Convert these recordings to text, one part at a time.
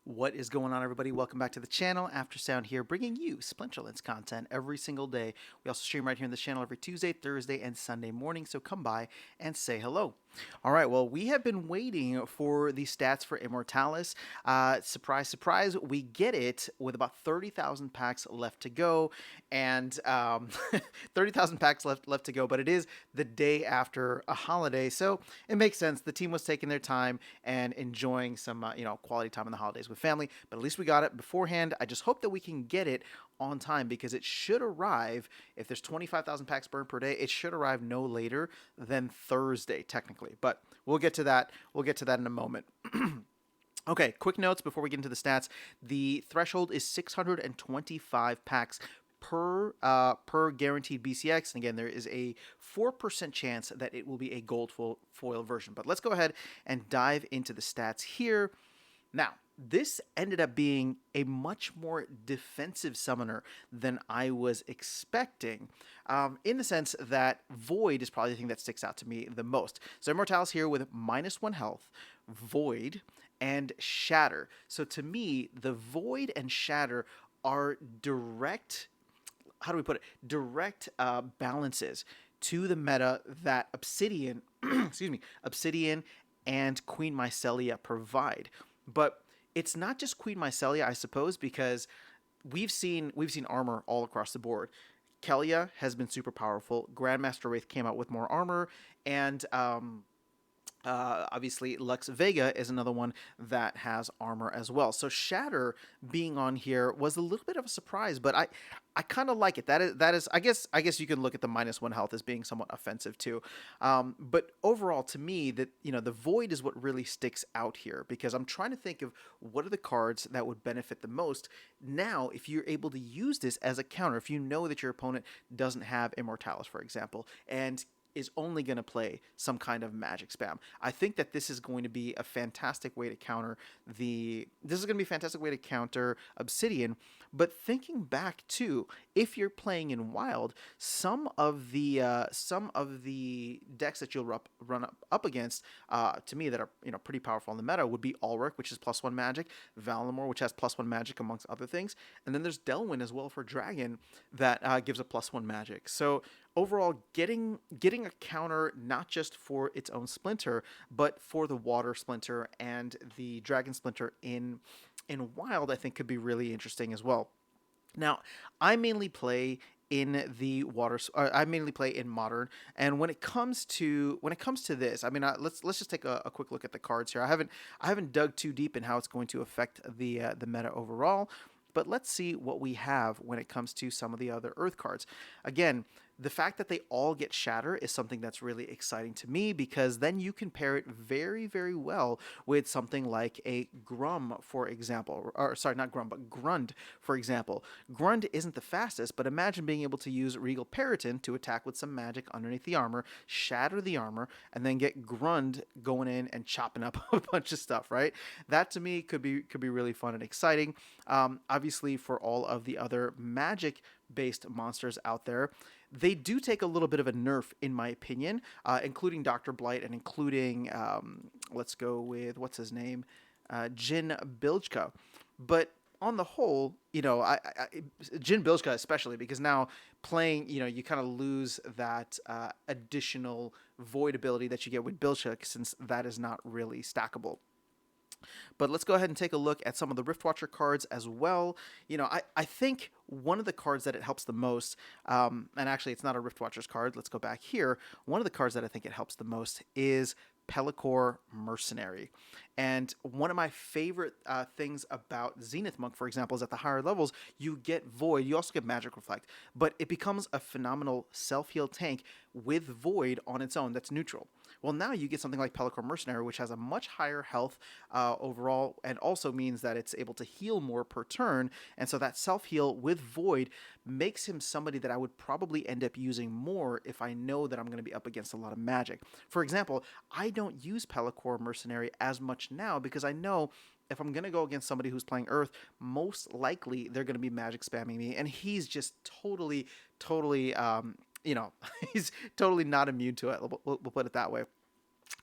What is going on, everybody? Welcome back to the channel. After Sound here, bringing you Splinterlands content every single day. We also stream right here on the channel every Tuesday, Thursday, and Sunday morning, so come by and say hello. All right, well, we have been waiting for the stats for Immortalis. Surprise, surprise, we get it with about 30,000 packs left to go, and 30,000 packs left to go, but it is the day after a holiday, so it makes sense. The team was taking their time and enjoying some, quality time in the holidays with family, but at least we got it beforehand. I just hope that we can get it on time because it should arrive, if there's 25,000 packs burned per day, it should arrive no later than Thursday, technically. But we'll get to that. We'll get to that in a moment. Okay, quick notes before we get into the stats. The threshold is 625 packs per guaranteed BCX, and again, there is a 4% chance that it will be a gold foil version. But let's go ahead and dive into the stats here. Now, this ended up being a much more defensive summoner than I was expecting, in the sense that Void is probably the thing that sticks out to me the most. So Immortalis here with -1 health, Void, and Shatter. So to me, the Void and Shatter are direct, how do we put it, direct balances to the meta that Obsidian, excuse me, Obsidian and Queen Mycelia provide. But it's not just Queen Mycelia, I suppose, because we've seen armor all across the board. Kelia has been super powerful. Grandmaster Wraith came out with more armor, and obviously, Lux Vega is another one that has armor as well. So Shatter being on here was a little bit of a surprise, but I kind of like it. That is I guess you can look at the -1 health as being somewhat offensive too. But overall, to me, that the Void is what really sticks out here because I'm trying to think of what are the cards that would benefit the most. Now, if you're able to use this as a counter, if you know that your opponent doesn't have Immortalis, for example, and is only going to play some kind of magic spam. I think that this is going to be a fantastic way to counter Obsidian. But thinking back to, if you're playing in Wild, some of the decks that you'll run up against, to me, that are pretty powerful in the meta would be Ulrich, which is +1 magic, Valinor, which has +1 magic amongst other things, and then there's Delwyn as well for Dragon that gives a +1 magic. So overall, getting a counter not just for its own splinter, but for the water splinter and the dragon splinter in Wild, I think could be really interesting as well. Now, I mainly play in the water. I mainly play in modern, and when it comes to this, I mean, let's just take a quick look at the cards here. I haven't dug too deep in how it's going to affect the meta overall, but let's see what we have when it comes to some of the other Earth cards. Again, the fact that they all get Shatter is something that's really exciting to me because then you can pair it very, very well with something like a Grum, for example. Or, sorry, not Grum, but Grund, for example. Grund isn't the fastest, but imagine being able to use Regal Periton to attack with some magic underneath the armor, shatter the armor, and then get Grund going in and chopping up a bunch of stuff, right? That to me could be really fun and exciting. Obviously, for all of the other magic based monsters out there, they do take a little bit of a nerf, in my opinion, including Dr. Blight and including, let's go with, what's his name? Jin Biljka. But on the whole, Jin Biljka especially, because now playing, you kind of lose that additional void ability that you get with Biljka, since that is not really stackable. But let's go ahead and take a look at some of the Riftwatcher cards as well. I think one of the cards that it helps the most, and actually it's not a Riftwatcher's card, let's go back here. One of the cards that I think it helps the most is Pelacor Mercenary. And one of my favorite things about Zenith Monk, for example, is at the higher levels, you get Void, you also get Magic Reflect, but it becomes a phenomenal self-heal tank with Void on its own that's neutral. Well, now you get something like Pelacor Mercenary, which has a much higher health overall, and also means that it's able to heal more per turn, and so that self-heal with Void makes him somebody that I would probably end up using more if I know that I'm going to be up against a lot of magic. For example, I don't use Pelacor Mercenary as much now because I know if I'm going to go against somebody who's playing Earth, most likely they're going to be magic spamming me, and he's just totally, he's totally not immune to it. We'll put it that way.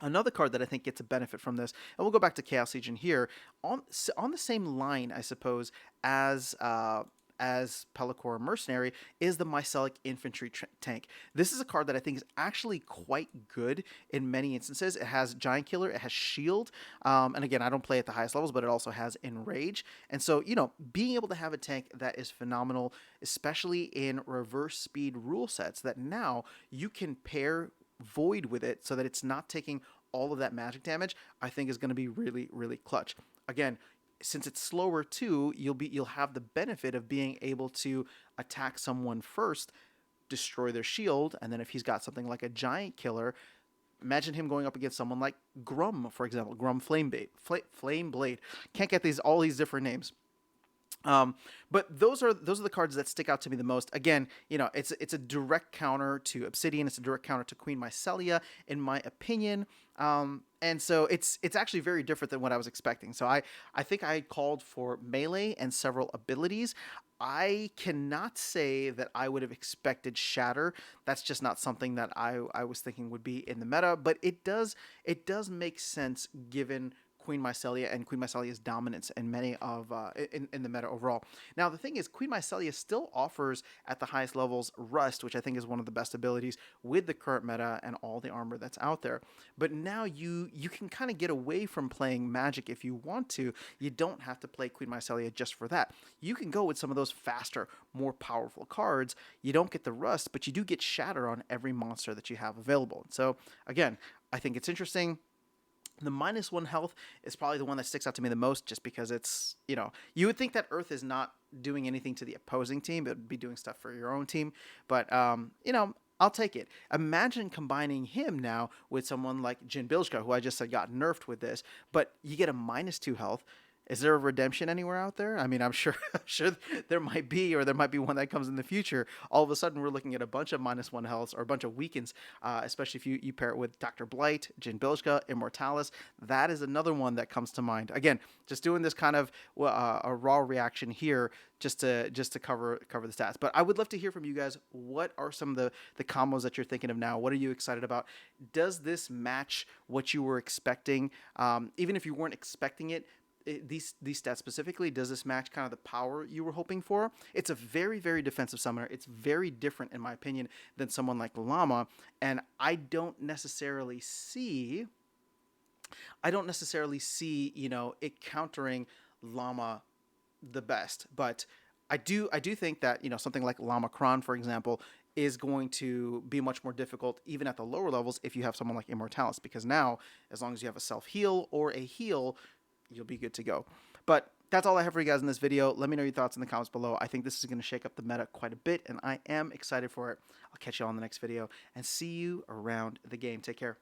Another card that I think gets a benefit from this, and we'll go back to Chaos Legion here, on the same line, I suppose, as Pelacor Mercenary, is the Mycelic Infantry tank. This is a card that I think is actually quite good in many instances. It has Giant Killer, it has Shield, and again, I don't play at the highest levels, but it also has Enrage. And so, being able to have a tank that is phenomenal, especially in reverse speed rule sets, that now you can pair Void with it so that it's not taking all of that magic damage, I think is going to be really, really clutch. Again, since it's slower too, you'll have the benefit of being able to attack someone first, destroy their shield, and then if he's got something like a Giant Killer, imagine him going up against someone like Grum, for example, Grum Flame Blade. Can't get all these different names. But those are the cards that stick out to me the most. Again, it's a direct counter to Obsidian. It's a direct counter to Queen Mycelia, in my opinion. And so it's actually very different than what I was expecting. So I think I called for melee and several abilities. I cannot say that I would have expected Shatter. That's just not something that I was thinking would be in the meta. But it does make sense given Queen Mycelia and Queen Mycelia's dominance in many of in the meta overall. Now the thing is, Queen Mycelia still offers at the highest levels Rust, which I think is one of the best abilities with the current meta and all the armor that's out there. But now you can kind of get away from playing Magic if you want to. You don't have to play Queen Mycelia just for that. You can go with some of those faster, more powerful cards. You don't get the Rust, but you do get Shatter on every monster that you have available. So again, I think it's interesting. The -1 health is probably the one that sticks out to me the most, just because it's, you would think that Earth is not doing anything to the opposing team. It would be doing stuff for your own team. But, I'll take it. Imagine combining him now with someone like Jin Bilzka, who I just said got nerfed with this, but you get a -2 health. Is there a redemption anywhere out there? I mean, I'm sure there might be, or there might be one that comes in the future. All of a sudden, we're looking at a bunch of -1 healths or a bunch of weakens, especially if you pair it with Dr. Blight, Jin Bilzka, Immortalis. That is another one that comes to mind. Again, just doing this kind of a raw reaction here, just to cover the stats. But I would love to hear from you guys. What are some of the combos that you're thinking of now? What are you excited about? Does this match what you were expecting? Even if you weren't expecting it, these stats specifically, does this match kind of the power you were hoping for? It's a very, very defensive summoner. It's very different, in my opinion, than someone like Llama, and I don't necessarily see, it countering Llama the best. But I do think that, something like Llama Kron, for example, is going to be much more difficult even at the lower levels if you have someone like Immortalis, because now, as long as you have a self-heal or a heal, you'll be good to go. But that's all I have for you guys in this video. Let me know your thoughts in the comments below. I think this is going to shake up the meta quite a bit, and I am excited for it. I'll catch you all in the next video, and see you around the game. Take care.